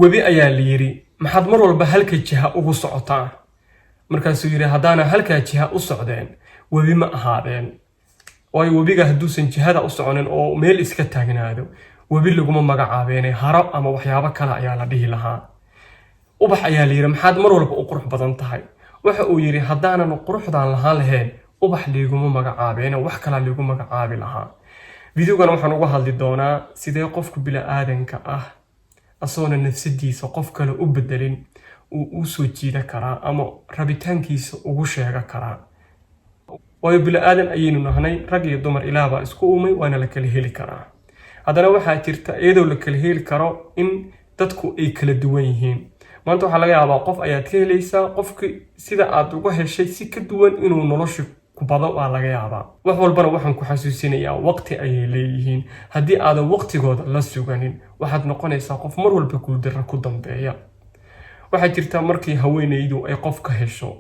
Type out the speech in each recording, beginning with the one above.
webi ayaa la yiri maxaad mar walba halka jiha ugu socotaa markaasuu yiri haddaana halka jiha u socdeen webi ma ahaadeen way webiga hadduusan jihada u soconin oo meel iska taagnaado webi laguma magacaabeen haro ama waxyaabo kale ayaa la dhihi lahaa ubax ayaa la yiri maxaad mar walba u qurux badan tahay waxa uu yiri haddaanan quruxdaan lahaan lahayn ubax liguma magacaabeen wax kale lagu magacaabi lahaa videogan waxaan uga hadli doonaa sidee qofku bilaadanka ah asoona nafsadiisa qof kale u bedelin uu soo jiida karaa ama rabitaankiisa ugu sheega karaa waayo bilaadan ayaynu nahnay rag iyo dumar ilaaba isku uumay waana la kala heli karaa haddana waxaa jirta iyadoo la kala heli karo in dadku ay kala duwan yihiin maanta waxaa laga yaabaa qof ayaad ka helaysaa qofkii sida aad uga heshay si ka duwan inuu nolosha kubado waa laga yaabaa wax walbana waxaan ku xasuusinayaa waqti ayay leeyihiin haddii aadan waqtigooda la suganin waxaad noqonaysaa qof mar walba guuldarro ku dambeeya waxaa jirta markii haweenaydu ay qof ka hesho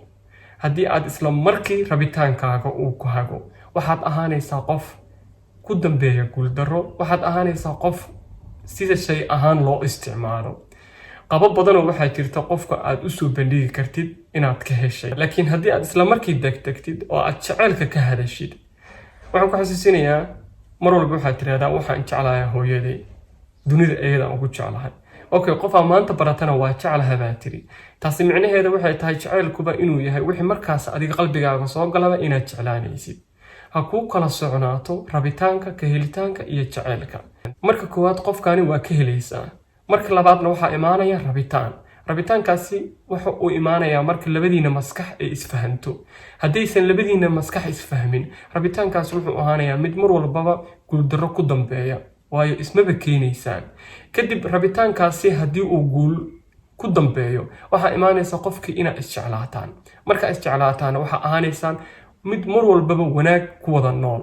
haddii aad isla markii rabitaankaaga uu ku hago waxaad ahaanaysaa qof ku dambeeya guuldarro waxaad ahaanaysaa qof sida shay ahaan loo isticmaalo qabo badanoo waxaa jirta qofka aad u soo bandhigi kartid inaad ka heshay laakiin haddii aad isla markii degdegtid oo aad jaceylka ka hadashid waxaan ku xasuusinayaa mar walba waxaad tiraahdaa waxaan jeclahay hooyaday dunida iyada ugu jeclahay okay qofaa maanta baratana waa jeclahay baa tiri taasi micnaheeda waxay tahay jaceylkuba inuu yahay wixii markaas adiga qalbigaaga soo galaba inaad jeclaanaysid ha kuu kala soconaato rabitaanka ka helitaanka iyo jaceylka marka koowaad qofkaani waa ka helaysaa marka labaadna waxaa imaanaya rabitaankaasi waxa uu imaanayaa marka labadiina maskax ay isfahanto haddaysan labadiina maskax isfahmin rabitaankaasi wuxuu ahaanayaa mid mar walbaba guuldarro ku dambeeya waayo ismaba keenaysaan kadib rabitaankaasi haddii uu guul ku dambeeyo waxaa imaanaysa qofkii inaad isjeclaataan markaa isjeclaataana waxaa ahaanaysaan mid mar walbaba wanaag ku wada nool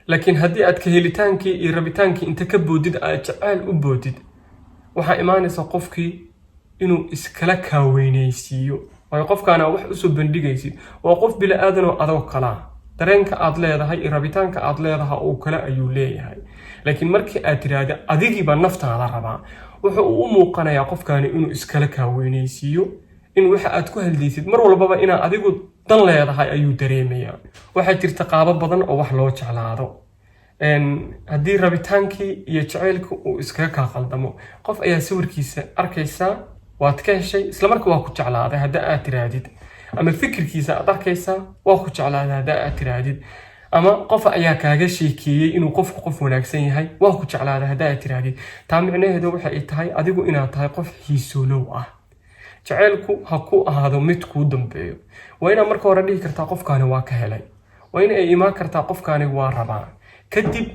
laakiin haddii aad ka helitaankii iyo rabitaankii inta ka boodid aad jacayl u boodid waxaa imaanaysa qofkii inuu iskala kaaweynaysiiyo waayo qofkaana wax u soo bandhigaysid waa qof bilaadan oo adoo kala dareenka aad leedahay iyo rabitaanka aad leedahay oo kale ayuu leeyahay laakiin markii aad tiraahdo adigiiba naftaada rabaa wuxuu u muuqanayaa qofkaani inuu iskala kaaweynaysiiyo in waxa aad ku hadlaysid mar walbaba inaad adigu dan leedahay ayuu dareemayaa waxaa jirta qaabo badan oo wax loo jeclaado haddii rabitaankii iyo jaceylka uu iskaga kaa qaldamo qof ayaa sawirkiisa arkaysaa waad ka heshay isla marka waa ku jeclaaday hadda aad tiraadid ama fikirkiisa aad arkaysaa waa ku jeclaaday hadda aad tiraadid ama qof ayaa kaaga sheekeeyay inuu qofku qof wanaagsan yahay waa ku jeclaaday hadda aad tiraadid taa micnaheedu waxay tahay adigu inaad tahay qof xiisoolow ah jaceylku ha ku ahaado mid kuu dambeeyo waa inaad marka hore dhihi kartaa qofkaani waa ka helay waa in ay imaan kartaa qofkaani waa rabaa kadib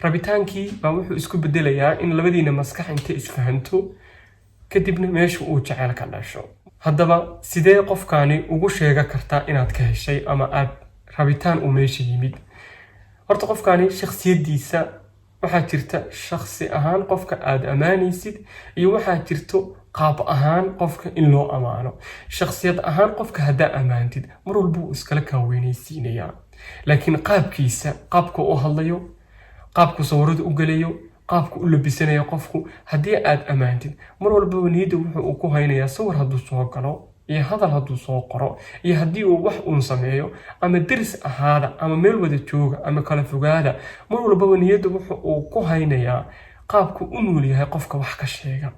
rabitaankii baa wuxuu isku bedelayaa in labadiina maskax inta isfahanto kadibna meesha uu jacayl ka dhasho haddaba sidee qofkaani ugu sheega kartaa inaad ka heshay ama aad rabitaan u meesha yimid horta qofkaani shakhsiyadiisa waxaa jirta shakhsi ahaan qofka aad amaanaysid iyo waxaa jirto qaab ahaan qofka in loo amaano shakhsiyad ahaan qofka haddaa amaantid mar walba uu iskala kaaweynaysiinayaa laakiin qaabka u hadlayo qaabku sawirada u galayo qaabku u labisanayo qofku haddii aad amaantid mar walbaba niyadda wuxuu ku haynayaa sawir hadduu soo galo iyo hadal hadduu soo qoro iyo haddii uu wax uun sameeyo ama deris ahaada ama meel wada jooga ama kala fogaada mar walbaba niyadda wuxuu ku haynayaa qaabku u nool yahay qofka wax ka sheega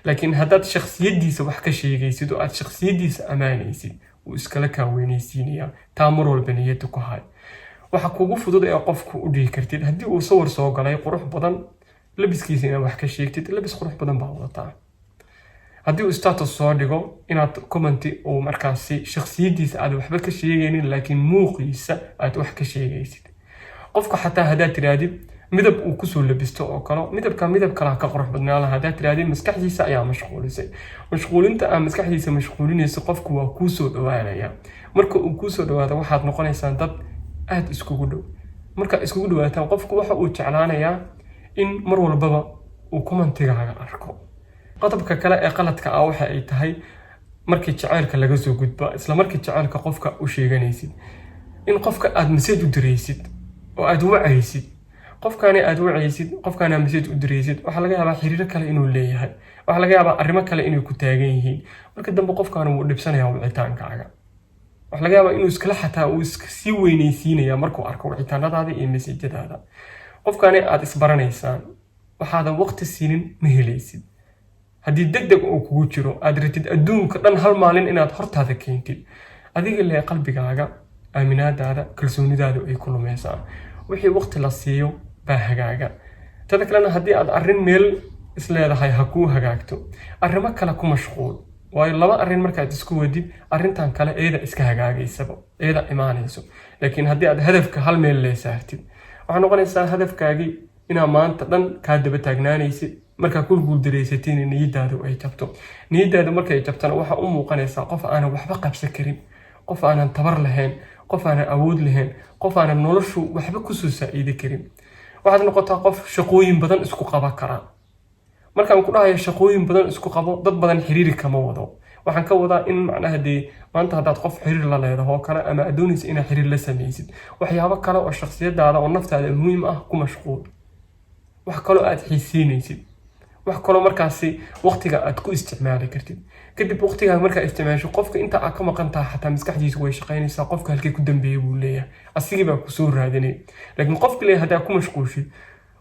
laakiin haddaad shakhsiyadiisa wax ka sheegaysid oo aad shakhsiyadiisa amaanaysid uu iskala kaaweynaysiinayaa taa mar walba niyadda ku hay waxa kugu fudud ee qofku u dhihi kartid haddii uu sawir soo galay qurux badan labiskiisa inaad wax ka sheegtid labis qurux badan baa wadataa haddii uu status soo dhigo inaad commenti uu markaasi shakhsiyadiisa aad waxba ka sheegaynin laakiin muuqiisa aad wax ka sheegaysid qofka xataa haddaad tiraadid midab uu kusoo labisto oo kale midab kale ka qurux badnaa lahaa haddaad tiraadid maskaxdiisa ayaa mashquulisay mashquulinta aan maskaxdiisa mashquulinaysa qofku waa kuu soo dhawaanaya marka uu kuu soo dhawaado waxaad noqonaysaa dad aad iskugu dhow marka iskugu dhawaataan qofku waxa uu jeclaanayaa in mar walbaba uu commentigaaga arko qodobka kale ee qaladka ah waxa ay tahay markii jaceylka laga soo gudbo isla markii jaceylka qofka u sheeganaysid in qofka aad message u diraysid oo aad wacaysid qofkaani aad wacaysid qofkaana message u diraysid waxa laga yaabaa xiriir kale inuu leeyahay waxa laga yaabaa arrimo kale inay ku taagan yihiin marka dambe qofkaani wuu dhibsanayaa wicitaankaaga waxa laga yaabaa inuu iskala xataa uu iska sii weynaysiinaya markuu arko wicitaanadaada iyo message-yadaada qofkaani aad isbaranaysaan waxaadan waqti siinin ma helaysid haddii degdeg uu kugu jiro aad ratid adduunka dhan hal maalin inaad hortaada keentid adiga ilaa qalbigaaga aaminaadaada kalsoonidaada ay ku lumaysaa wixii waqti la siiyo baa hagaaga tada kalena haddii aad arrin meel isleedahay ha kuu hagaagto arrimo kale ku mashquul waayo laba arrin markaad isku wadid arrintan kale eeda iska hagaagaysaba eeda imaanayso laakiin haddii aad hadafka hal meel leesaartid waxaa noqonaysaa hadafkaagii inaa maanta dhan kaa daba taagnaanaysid markaa ku guuldaraysatiin niyadaadu ay jabto niyadaadu markay jabtana waxa u muuqanaysaa qof aanan waxba qabsan karin qof aanan tabar lahayn qof aanan awood lahayn qof aanan noloshu waxba kusoo saaciidi karin waxaad noqotaa qof shaqooyin badan isku qaban kara markaan ku dhahayo shaqooyin badan isku qabo dad badan xiriiri kama wado waxaan ka wadaa in macnaha dee maanta haddaad qof xiriir la leedaho kale ama aad doonaysa inaad xiriir la samaysid waxyaabo kale oo shakhsiyadaada oo naftaada muhiim ah ku mashquul wax kaloo aad xiisiinaysid wax kaloo markaasi waqtiga aad ku isticmaali kartid kadib waqtiga markaa isticmaasho qofka inta aad ka maqan tahay xataa maskaxdiisu way shaqaynaysaa qofka halkee ku dambeeyay buu leeyahay asigii baa ku soo raadinay laakiin qofka leeyahay haddaa ku mashquulshid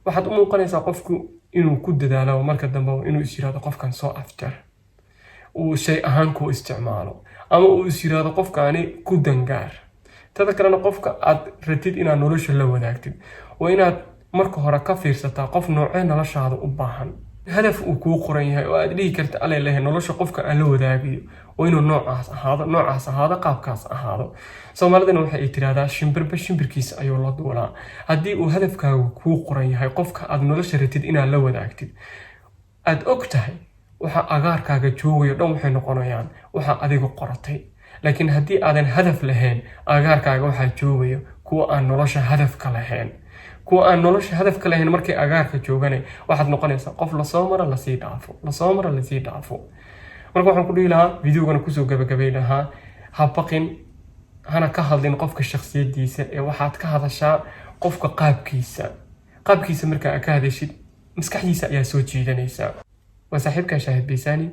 waxaad u muuqanaysaa qofku inuu ku dadaalo marka dambe inuu is yiraahdo qofkan soo afjar uu shay ahaan ku isticmaalo ama uu is yiraahdo qofkaani ku dangaar tada kalena qofka aad ratid inaad nolosha la wadaagtid waa inaad marka hore ka fiirsataa qof noocee noloshaada u baahan hadaf uu kuu qoran yahay oo aad dhihi karta alle leeyahay nolosha qofka aan la wadaagayo waa inuu noocaas ahaado qaabkaas ahaado soomaalidana waxa ay tiraahdaa shimbirba shimbirkiisa ayuu la duulaa haddii uu hadafkaagu kuu qoran yahay qofka aad nolosha ratid inaad la wadaagtid aad og tahay waxa agaarkaaga joogayo dhan waxay noqonayaan waxa adigu qoratay laakiin haddii aadan hadaf lahayn agaarkaaga waxaa joogayo kuwa aan nolosha hadafka lahayn kuwa aan nolosha hadafka lahayn markay agaarka jooganay waxaad noqonaysaa qof lasoo mara lasii dhaafo marka waxaan ku dhihi lahaa videogana kusoo gabagabay lahaa ha baqin hana ka hadlin qofka shakhsiyadiisa ee waxaad ka hadashaa qofka qaabkiisa markaa aad ka hadashid maskaxdiisa ayaa soo jiidanaysaa waa saaxiibkaa Shaahid Baysaani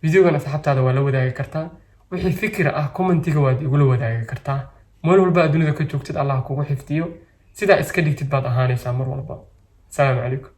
videogana saxaabtaada waa la wadaagi kartaa wixii fikir ah commentiga waad igula wadaagi kartaa meel walba adduunida ka joogtid Allah kugu xifdiyo sidaa iska dhigtid baad ahaanaysaa mar walba. Salaamu calaykum.